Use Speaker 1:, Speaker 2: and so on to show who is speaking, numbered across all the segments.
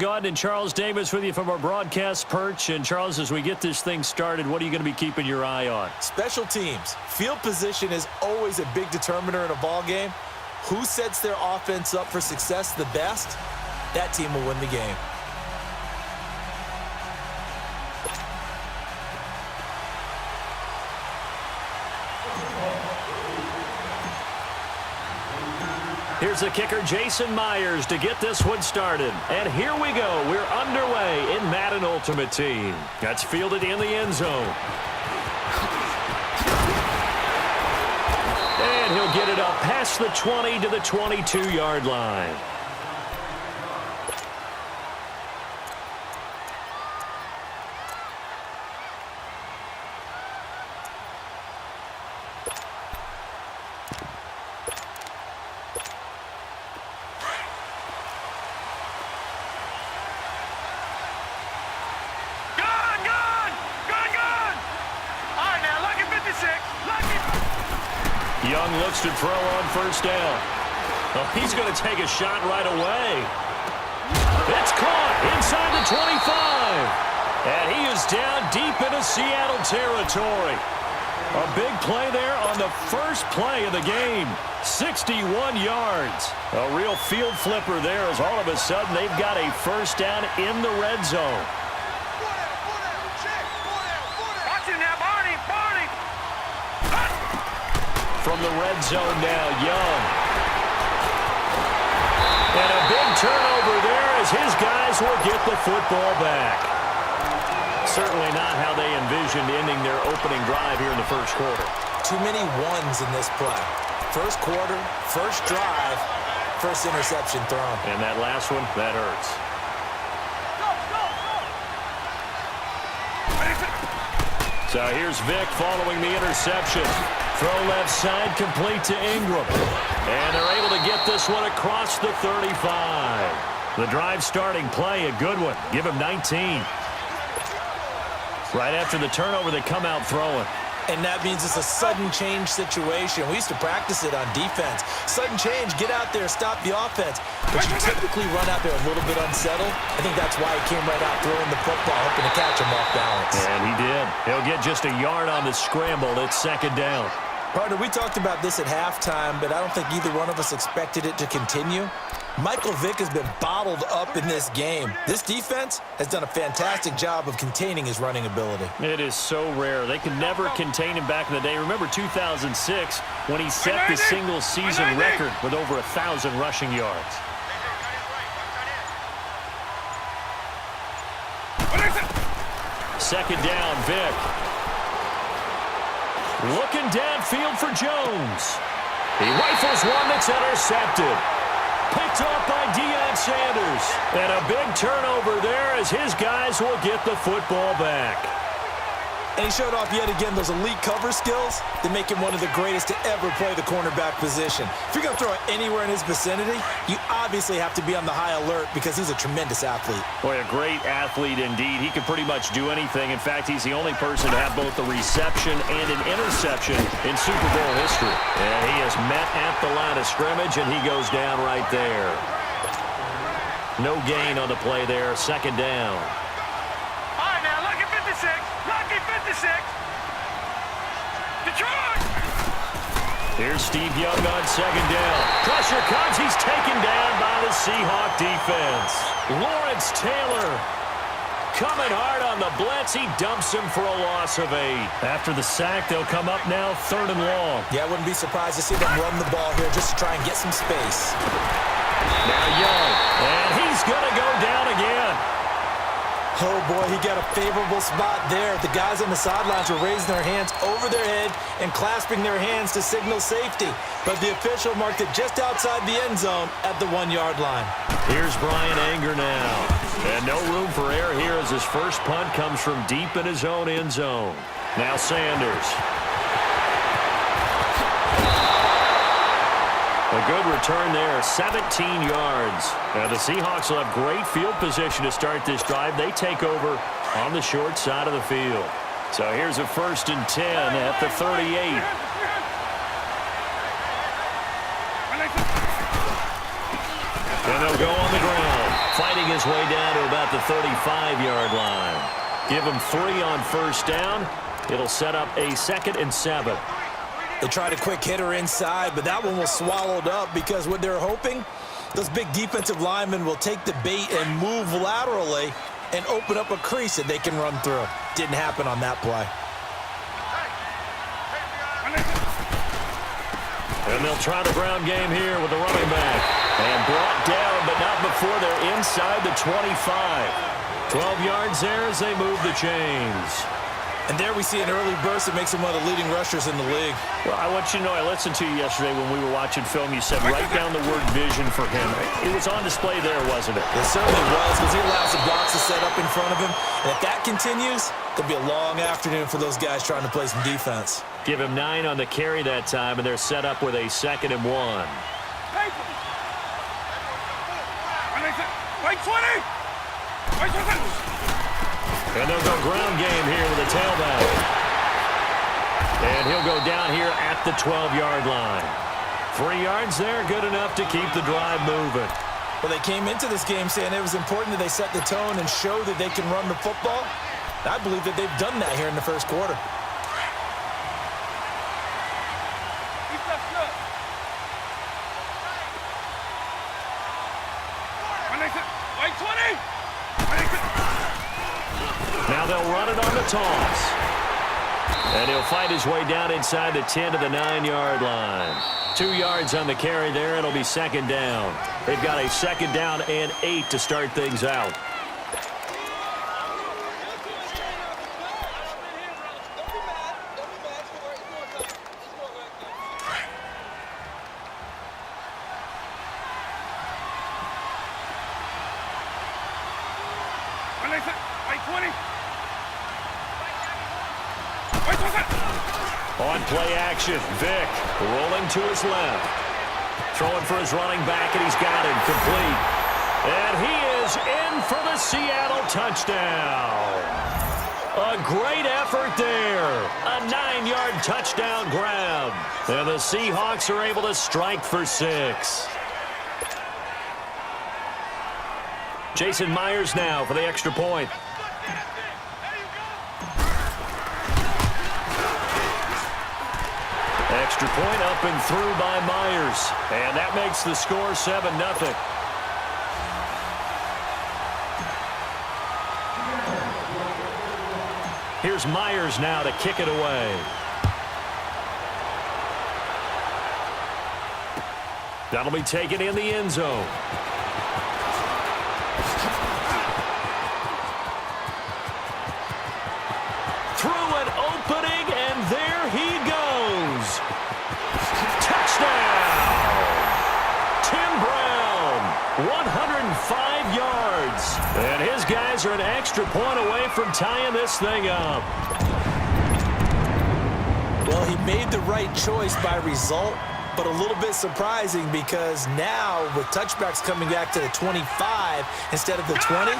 Speaker 1: Gaunt and Charles Davis with you from our broadcast perch. And, Charles, as we get this thing started, what are you going to be keeping your eye on?
Speaker 2: Special teams. Field position is always a big determiner in a ball game. Who sets their offense up for success the best, that team will win the game.
Speaker 1: Here's the kicker, Jason Myers, to get this one started. And here we go. We're underway in Madden Ultimate Team. That's fielded in the end zone. And he'll get it up past the 20 to the 22-yard line. Young looks to throw on first down. Oh, he's going to take a shot right away. It's caught inside the 25. And he is down deep into Seattle territory. A big play there on the first play of the game. 61 yards. A real field flipper there as all of a sudden they've got a first down in the red zone. From the red zone now, Young. And a big turnover there as his guys will get the football back. Certainly not how they envisioned ending their opening drive here in the first quarter.
Speaker 2: Too many ones in this play. First quarter, first drive, first interception thrown.
Speaker 1: And that last one, that hurts. So here's Vick following the interception. Throw left side, complete to Ingram. And they're able to get this one across the 35. The drive starting play, a good one. Give him 19. Right after the turnover, they come out throwing.
Speaker 2: And that means it's a sudden change situation. We used to practice it on defense. Sudden change, get out there, stop the offense. But you typically run out there a little bit unsettled. I think that's why he came right out throwing the football, hoping to catch him off balance.
Speaker 1: And he did. He'll get just a yard on the scramble. It's second down.
Speaker 2: Partner, we talked about this at halftime, but I don't think either one of us expected it to continue. Michael Vick has been bottled up in this game. This defense has done a fantastic job of containing his running ability.
Speaker 1: It is so rare. They could never contain him back in the day. Remember 2006 when he set the single-season record with over 1,000 rushing yards. Second down, Vick. Looking downfield for Jones. He rifles one that's intercepted. Picked off by Deion Sanders. And a big turnover there as his guys will get the football back.
Speaker 2: And he showed off yet again those elite cover skills that make him one of the greatest to ever play the cornerback position. If you're going to throw it anywhere in his vicinity, you obviously have to be on the high alert because he's a tremendous athlete.
Speaker 1: Boy, a great athlete indeed. He can pretty much do anything. In fact, he's the only person to have both a reception and an interception in Super Bowl history. And he is met at the line of scrimmage, and he goes down right there. No gain on the play there. Second down.
Speaker 3: Detroit!
Speaker 1: Here's Steve Young on second down. Pressure comes. He's taken down by the Seahawk defense. Lawrence Taylor coming hard on the blitz. He dumps him for a loss of 8. After the sack, they'll come up now third and long.
Speaker 2: Yeah, I wouldn't be surprised to see them run the ball here just to try and get some space.
Speaker 1: Now Young, and he's going to go down again.
Speaker 2: Oh, boy, he got a favorable spot there. The guys on the sidelines were raising their hands over their head and clasping their hands to signal safety. But the official marked it just outside the end zone at the 1-yard line.
Speaker 1: Here's Brian Anger now. And no room for error here as his first punt comes from deep in his own end zone. Now Sanders. A good return there, 17 yards. Now the Seahawks will have great field position to start this drive. They take over on the short side of the field. So here's a 1st and 10 at the 38. And they'll go on the ground. fighting his way down to about the 35-yard line. Give him 3 on first down. It'll set up a 2nd and 7.
Speaker 2: They tried a quick hitter inside, but that one was swallowed up because what they're hoping, those big defensive linemen will take the bait and move laterally and open up a crease that they can run through. Didn't happen on that play.
Speaker 1: And they'll try the ground game here with the running back. And brought down, but not before they're inside the 25. 12 yards there as they move the chains.
Speaker 2: And there we see an early burst that makes him one of the leading rushers in the league.
Speaker 1: Well, I want you to know, I listened to you yesterday when we were watching film. You said write down the word vision for him. It was on display there, wasn't it?
Speaker 2: It certainly was, because he allows the blocks to set up in front of him. And if that continues, it'll be a long afternoon for those guys trying to play some defense.
Speaker 1: Give him 9 on the carry that time, and they're set up with a 2nd and 1. And they'll go ground game here with a tailback. And he'll go down here at the 12-yard line. 3 yards there, good enough to keep the drive moving.
Speaker 2: Well, they came into this game saying it was important that they set the tone and show that they can run the football. I believe that they've done that here in the first quarter.
Speaker 1: Now they'll run it on the toss. And he'll fight his way down inside the 10 to the 9-yard line. 2 yards on the carry there. It'll be 2nd down. They've got a 2nd down and 8 to start things out. On play action, Vick rolling to his left. Throwing for his running back, and he's got it complete. And he is in for the Seattle touchdown. A great effort there. A 9-yard touchdown grab. And the Seahawks are able to strike for 6. Jason Myers now for the extra point. Extra point up and through by Myers. And that makes the score 7-0. Here's Myers now to kick it away. That'll be taken in the end zone. Through an opening, and there he goes. Touchdown! Tim Brown, 105 yards. And his guys are an extra point away from tying this thing up.
Speaker 2: Well, he made the right choice by result, but a little bit surprising because now with touchbacks coming back to the 25 instead of the 20,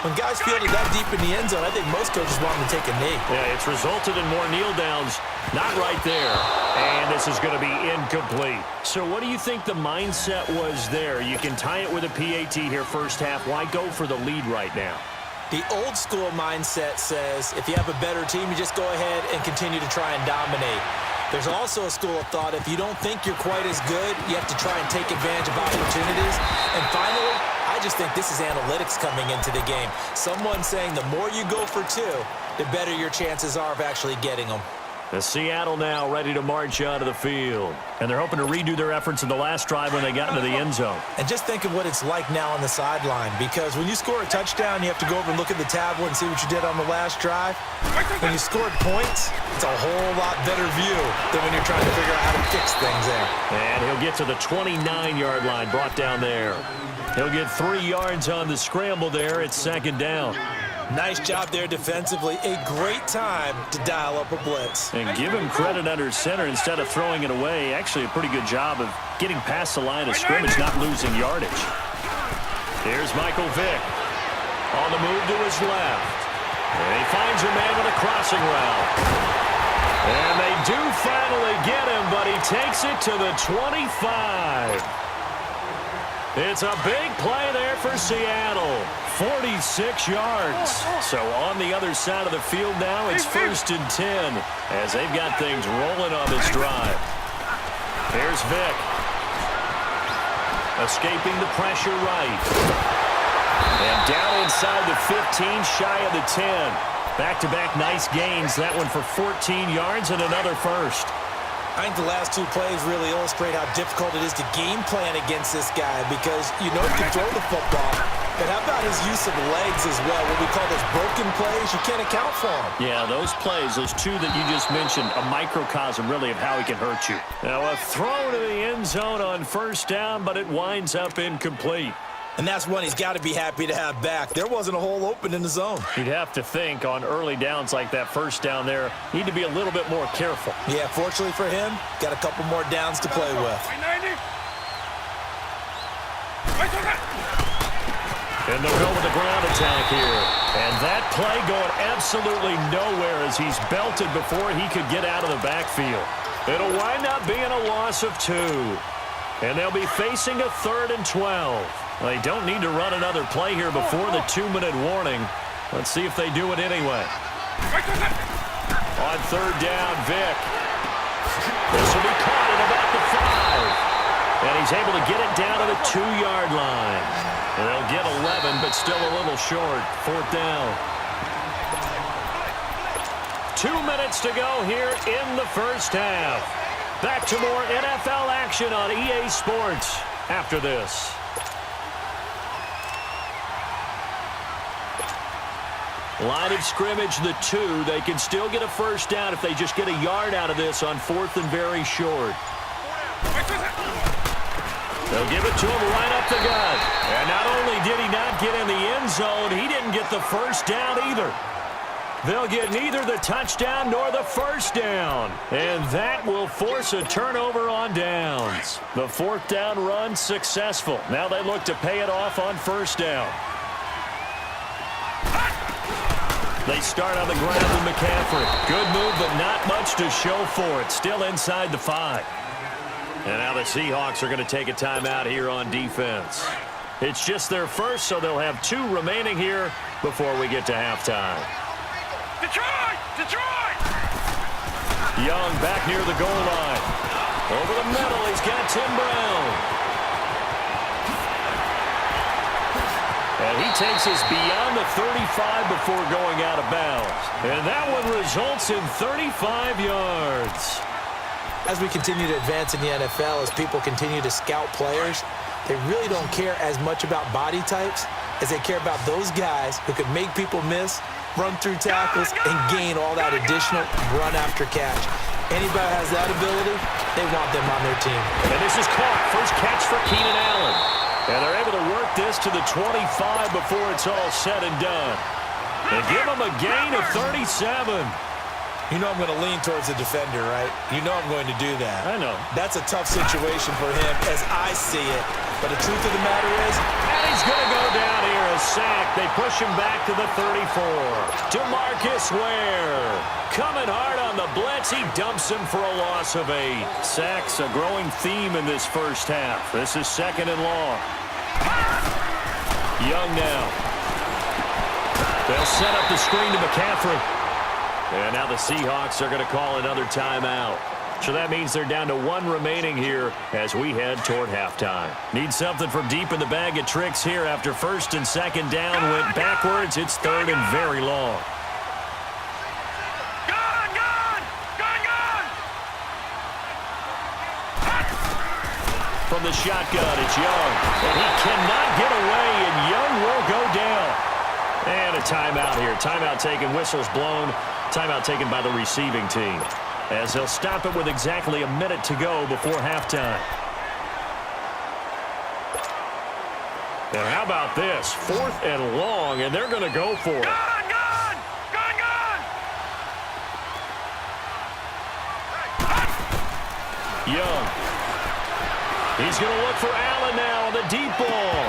Speaker 2: when guys fielded that deep in the end zone, I think most coaches want them to take a knee.
Speaker 1: Yeah, it's resulted in more kneel downs. Not right there. And this is going to be incomplete. So what do you think the mindset was there? You can tie it with a PAT here first half. Why go for the lead right now?
Speaker 2: The old school mindset says if you have a better team, you just go ahead and continue to try and dominate. There's also a school of thought, if you don't think you're quite as good, you have to try and take advantage of opportunities. And finally, I just think this is analytics coming into the game. Someone saying the more you go for 2, the better your chances are of actually getting them.
Speaker 1: The Seattle now ready to march out of the field. And they're hoping to redo their efforts in the last drive when they got into the end zone.
Speaker 2: And just think of what it's like now on the sideline, because when you score a touchdown, you have to go over and look at the tablet and see what you did on the last drive. When you scored points, it's a whole lot better view than when you're trying to figure out how to fix things there.
Speaker 1: And he'll get to the 29-yard line, brought down there. He'll get 3 yards on the scramble there. It's 2nd down.
Speaker 2: Nice job there defensively. A great time to dial up a blitz.
Speaker 1: And give him credit under center instead of throwing it away. Actually a pretty good job of getting past the line of scrimmage, not losing yardage. Here's Michael Vick on the move to his left. And he finds a man with a crossing route. And they do finally get him, but he takes it to the 25. It's a big play there for Seattle. 46 yards. So on the other side of the field now, it's 1st and 10 as they've got things rolling on this drive. Here's Vick. Escaping the pressure right. And down inside the 15, shy of the 10. Back-to-back nice gains. That one for 14 yards and another first.
Speaker 2: I think the last two plays really illustrate how difficult it is to game plan against this guy because you know he can throw the football, but how about his use of legs as well? What we call those broken plays, you can't account for them.
Speaker 1: Yeah, those plays, those two that you just mentioned, a microcosm really of how he can hurt you. Now a throw to the end zone on 1st down, but it winds up incomplete.
Speaker 2: And that's one he's got to be happy to have back. There wasn't a hole open in the zone.
Speaker 1: You'd have to think on early downs like that 1st down there, need to be a little bit more careful.
Speaker 2: Yeah, fortunately for him, got a couple more downs to play with.
Speaker 1: And they'll go with the ground attack here. And that play going absolutely nowhere as he's belted before he could get out of the backfield. It'll wind up being a loss of 2. And they'll be facing a 3rd and 12. They don't need to run another play here before the 2-minute warning. Let's see if they do it anyway. On 3rd down, Vick. This will be caught at about the 5. And he's able to get it down to the 2-yard line. And they'll get 11, but still a little short. 4th down. 2 minutes to go here in the 1st half. Back to more NFL action on EA Sports after this. Line of scrimmage, the 2. They can still get a 1st down if they just get a yard out of this on 4th and very short. They'll give it to him right up the gut. And not only did he not get in the end zone, he didn't get the 1st down either. They'll get neither the touchdown nor the 1st down. And that will force a turnover on downs. The 4th down run successful. Now they look to pay it off on 1st down. They start on the ground with McCaffrey. Good move, but not much to show for it. Still inside the 5. And now the Seahawks are going to take a timeout here on defense. It's just their first, so they'll have 2 remaining here before we get to halftime.
Speaker 3: Detroit! Detroit!
Speaker 1: Young back near the goal line. Over the middle, he's got Tim Brown. And he takes us beyond the 35 before going out of bounds. And that one results in 35 yards.
Speaker 2: As we continue to advance in the NFL, as people continue to scout players, they really don't care as much about body types as they care about those guys who can make people miss, run through tackles, and gain all that additional run after catch. Anybody has that ability, they want them on their team.
Speaker 1: And this is caught. First catch for Keenan Allen. And they're able to work this to the 25 before it's all said and done. They give him a gain of 37.
Speaker 2: You know I'm going to lean towards the defender, right? You know I'm going to do that.
Speaker 1: I know.
Speaker 2: That's a tough situation for him as I see it. But the truth of the matter is,
Speaker 1: and he's going to go down here, a sack. They push him back to the 34. DeMarcus Ware coming hard on the blitz. He dumps him for a loss of 8. Sacks, a growing theme in this 1st half. This is 2nd and long. Young now. They'll set up the screen to McCaffrey. And now the Seahawks are going to call another timeout. So that means they're down to 1 remaining here as we head toward halftime. Need something from deep in the bag of tricks here after 1st and 2nd down went backwards. It's 3rd and very long. From the shotgun, it's Young. And he cannot get away, and Young will go down. And a timeout here. Timeout taken, whistles blown. Timeout taken by the receiving team, as they'll stop it with exactly a minute to go before halftime. And how about this? 4th and long, and they're going to go for it. Young. He's going to look for Allen now on the deep ball.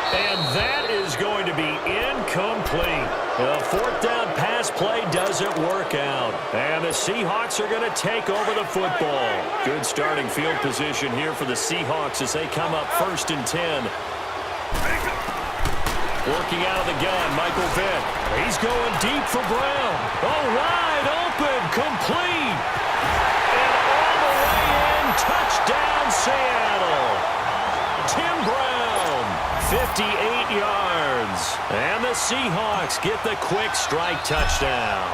Speaker 1: And that is going to be incomplete. A 4th down pass play doesn't work out. And the Seahawks are going to take over the football. Good starting field position here for the Seahawks as they come up 1st and 10. Working out of the gun, Michael Vick. He's going deep for Brown. Oh, wide open, complete. And all the way in, touchdown Seattle. Tim Brown, 58 yards. And the Seahawks get the quick strike touchdown.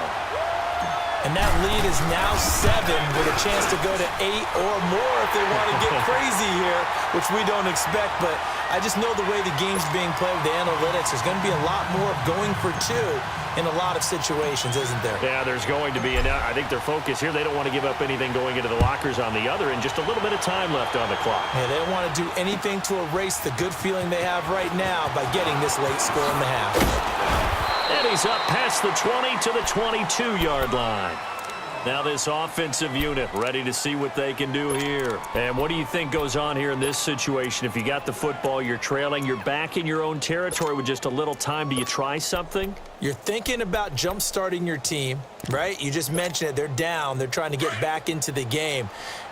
Speaker 2: And that lead is now 7 with a chance to go to 8 or more if they want to get crazy here, which we don't expect. But I just know the way the game's being played with the analytics, there's going to be a lot more of going for 2 in a lot of situations, isn't there?
Speaker 1: Yeah, there's going to be. And I think their focus here, they don't want to give up anything going into the lockers on the other, and just a little bit of time left on the clock.
Speaker 2: Yeah, they don't want to do anything to erase the good feeling they have right now by getting this late score in the half.
Speaker 1: And he's up past the 20 to the 22-yard line. Now this offensive unit ready to see what they can do here. And what do you think goes on here in this situation? If you got the football, you're trailing, you're back in your own territory with just a little time. Do you try something?
Speaker 2: You're thinking about jump-starting your team, right? You just mentioned it. They're down. They're trying to get back into the game.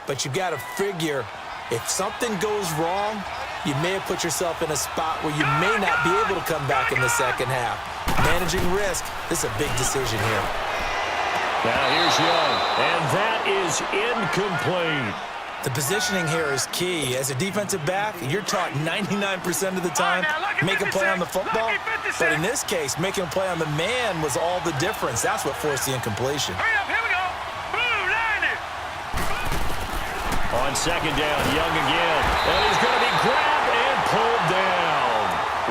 Speaker 2: But you got to figure if something goes wrong, you may have put yourself in a spot where you may not be able to come back in the second half. Managing risk, this is a big decision here.
Speaker 1: Now here's Young, and that is incomplete.
Speaker 2: The positioning here is key. As a defensive back, you're taught 99% of the time, make a play on the football. But in this case, making a play on the man was all the difference. That's what forced the incompletion.
Speaker 3: Hurry up, here we go. Blue, line it.
Speaker 1: On 2nd down, Young again. And he's going to be grabbed and pulled down.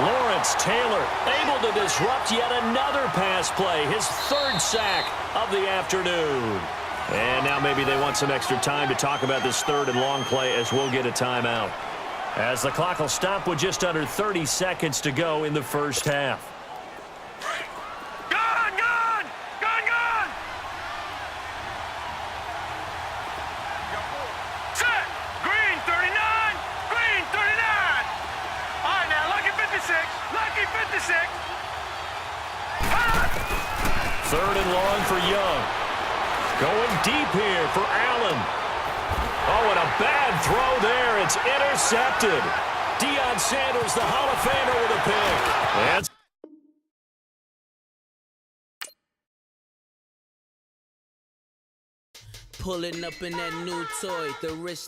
Speaker 1: Lawrence Taylor able to disrupt yet another pass play. His 3rd sack of the afternoon. And now maybe they want some extra time to talk about this 3rd and long play as we'll get a timeout. As the clock will stop with just under 30 seconds to go in the first half.
Speaker 3: Gun, gun, gun, gun. Set. Green 39, green 39. All right, now, lucky 56, lucky 56.
Speaker 1: 3rd and long for Young. Going deep here for Allen. Oh, and a bad throw there. It's intercepted. Deion Sanders, the Hall of Famer, with a pick.
Speaker 4: Pulling up in that new toy, the wrist.